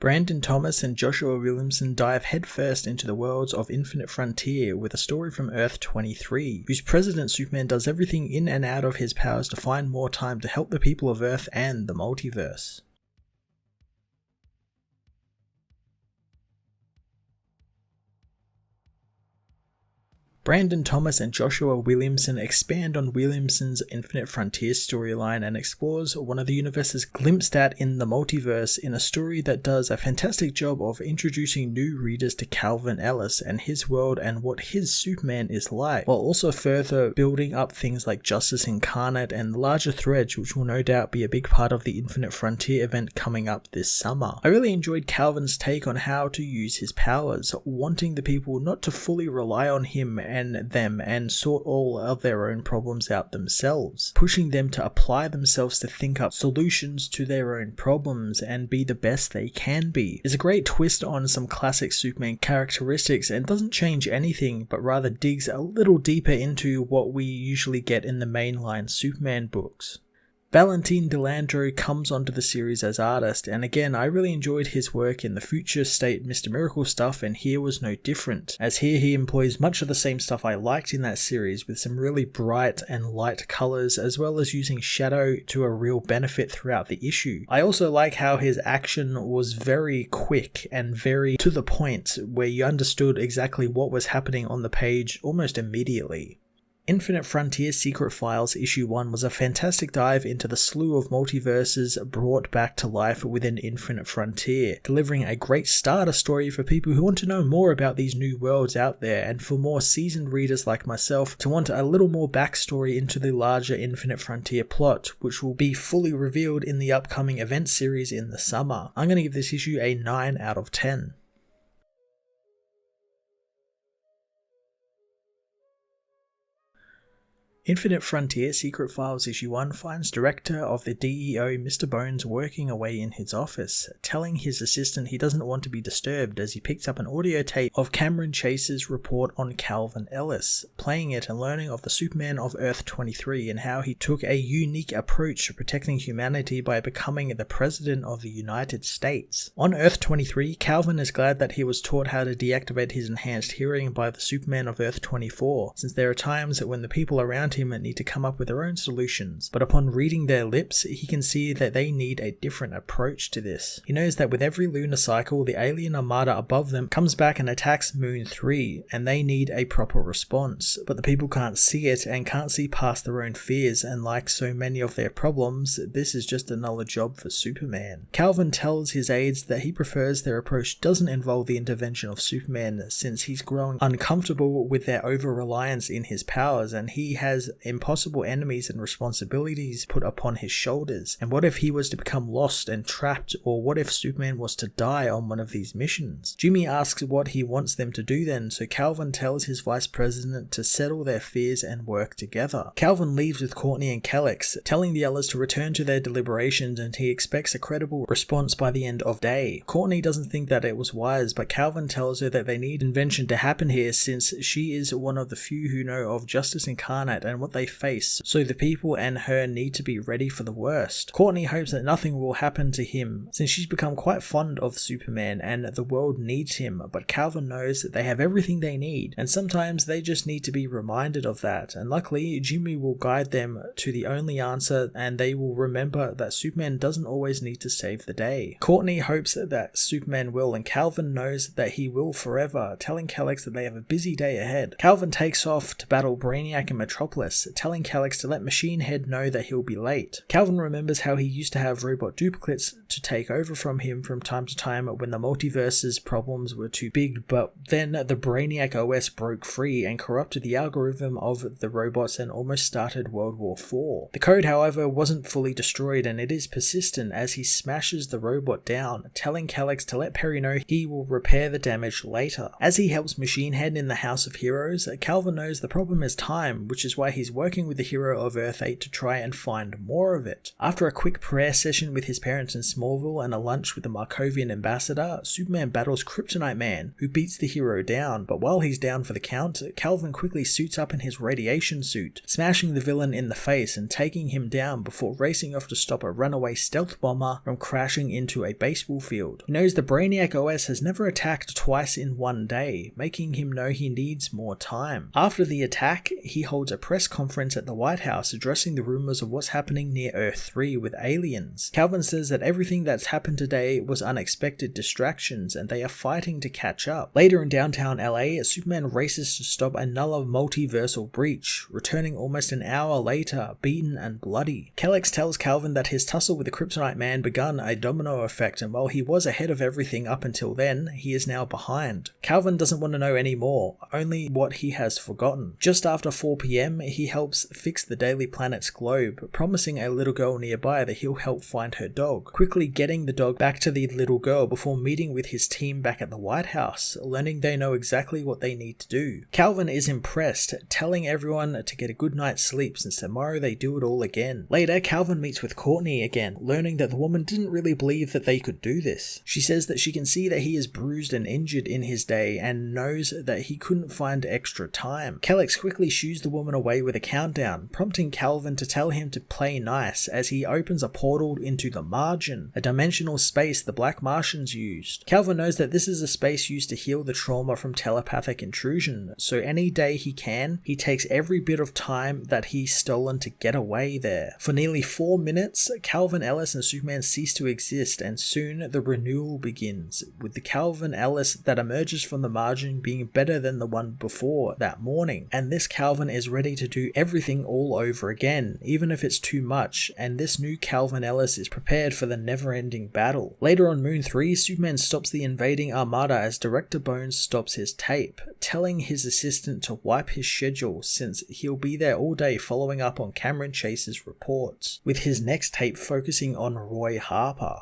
Brandon Thomas and Joshua Williamson dive headfirst into the worlds of Infinite Frontier with a story from Earth 23, whose President Superman does everything in and out of his powers to find more time to help the people of Earth and the multiverse. Brandon Thomas and Joshua Williamson expand on Williamson's Infinite Frontier storyline and explores one of the universes glimpsed at in the multiverse in a story that does a fantastic job of introducing new readers to Calvin Ellis and his world and what his Superman is like, while also further building up things like Justice Incarnate and larger threads, which will no doubt be a big part of the Infinite Frontier event coming up this summer. I really enjoyed Calvin's take on how to use his powers, wanting the people not to fully rely on him and them and sort all of their own problems out themselves, pushing them to apply themselves to think up solutions to their own problems and be the best they can be. It's a great twist on some classic Superman characteristics and doesn't change anything, but rather digs a little deeper into what we usually get in the mainline Superman books. Valentin Delandro comes onto the series as artist, and again I really enjoyed his work in the Future State Mr. Miracle stuff, and here was no different, as here he employs much of the same stuff I liked in that series with some really bright and light colours, as well as using shadow to a real benefit throughout the issue. I also like how his action was very quick and very to the point, where you understood exactly what was happening on the page almost immediately. Infinite Frontier Secret Files Issue 1 was a fantastic dive into the slew of multiverses brought back to life within Infinite Frontier, delivering a great starter story for people who want to know more about these new worlds out there, and for more seasoned readers like myself to want a little more backstory into the larger Infinite Frontier plot, which will be fully revealed in the upcoming event series in the summer. I'm going to give this issue a 9 out of 10. Infinite Frontier Secret Files Issue 1 finds Director of the DEO Mr. Bones working away in his office, telling his assistant he doesn't want to be disturbed as he picks up an audio tape of Cameron Chase's report on Calvin Ellis, playing it and learning of the Superman of Earth 23 and how he took a unique approach to protecting humanity by becoming the President of the United States. On Earth 23, Calvin is glad that he was taught how to deactivate his enhanced hearing by the Superman of Earth 24, since there are times when the people around him need to come up with their own solutions, but upon reading their lips, he can see that they need a different approach to this. He knows that with every lunar cycle, the alien armada above them comes back and attacks Moon 3, and they need a proper response, but the people can't see it and can't see past their own fears, and like so many of their problems, this is just another job for Superman. Calvin tells his aides that he prefers their approach doesn't involve the intervention of Superman, since he's growing uncomfortable with their over-reliance in his powers, and he has impossible enemies and responsibilities put upon his shoulders. And what if he was to become lost and trapped, or what if Superman was to die on one of these missions? Jimmy asks what he wants them to do then, so Calvin tells his vice president to settle their fears and work together. Calvin leaves with Courtney and Kellex, telling the others to return to their deliberations, and he expects a credible response by the end of day. Courtney doesn't think that it was wise, but Calvin tells her that they need invention to happen here, since she is one of the few who know of Justice Incarnate and what they face, so the people and her need to be ready for the worst. Courtney hopes that nothing will happen to him, since she's become quite fond of Superman and the world needs him, but Calvin knows that they have everything they need, and sometimes they just need to be reminded of that, and luckily Jimmy will guide them to the only answer, and they will remember that Superman doesn't always need to save the day. Courtney hopes that Superman will, and Calvin knows that he will forever, telling Kellex that they have a busy day ahead. Calvin takes off to battle Brainiac in Metropolis, telling Kellex to let Machine Head know that he'll be late. Calvin remembers how he used to have robot duplicates to take over from him from time to time when the multiverse's problems were too big, but then the Brainiac OS broke free and corrupted the algorithm of the robots and almost started World War IV. The code, however, wasn't fully destroyed, and it is persistent as he smashes the robot down, telling Kellex to let Perry know he will repair the damage later. As he helps Machine Head in the House of Heroes, Calvin knows the problem is time, which is why why he's working with the hero of Earth 8 to try and find more of it. After a quick prayer session with his parents in Smallville and a lunch with the Markovian ambassador, Superman battles Kryptonite Man, who beats the hero down, but while he's down for the count, Calvin quickly suits up in his radiation suit, smashing the villain in the face and taking him down before racing off to stop a runaway stealth bomber from crashing into a baseball field. He knows the Brainiac OS has never attacked twice in one day, making him know he needs more time. After the attack, he holds a press conference at the White House addressing the rumors of what's happening near Earth 3 with aliens. Calvin says that everything that's happened today was unexpected distractions and they are fighting to catch up. Later in downtown LA, Superman races to stop another multiversal breach, returning almost an hour later, beaten and bloody. Kellex tells Calvin that his tussle with the Kryptonite Man begun a domino effect, and while he was ahead of everything up until then, he is now behind. Calvin doesn't want to know any more, only what he has forgotten. Just after 4 PM, he helps fix the Daily Planet's globe, promising a little girl nearby that he'll help find her dog, quickly getting the dog back to the little girl before meeting with his team back at the White House, learning they know exactly what they need to do. Calvin is impressed, telling everyone to get a good night's sleep since tomorrow they do it all again. Later, Calvin meets with Courtney again, learning that the woman didn't really believe that they could do this. She says that she can see that he is bruised and injured in his day and knows that he couldn't find extra time. Kellex quickly shoos the woman away with a countdown, prompting Calvin to tell him to play nice as he opens a portal into the Margin, a dimensional space the Black Martians used. Calvin knows that this is a space used to heal the trauma from telepathic intrusion, so any day he can, he takes every bit of time that he's stolen to get away there. For nearly 4 minutes, Calvin Ellis and Superman cease to exist, and soon the renewal begins, with the Calvin Ellis that emerges from the Margin being better than the one before that morning. And this Calvin is ready to do everything all over again, even if it's too much, and this new Calvin Ellis is prepared for the never-ending battle. Later on Moon 3, Superman stops the invading armada as Director Bones stops his tape, telling his assistant to wipe his schedule since he'll be there all day following up on Cameron Chase's reports, with his next tape focusing on Roy Harper.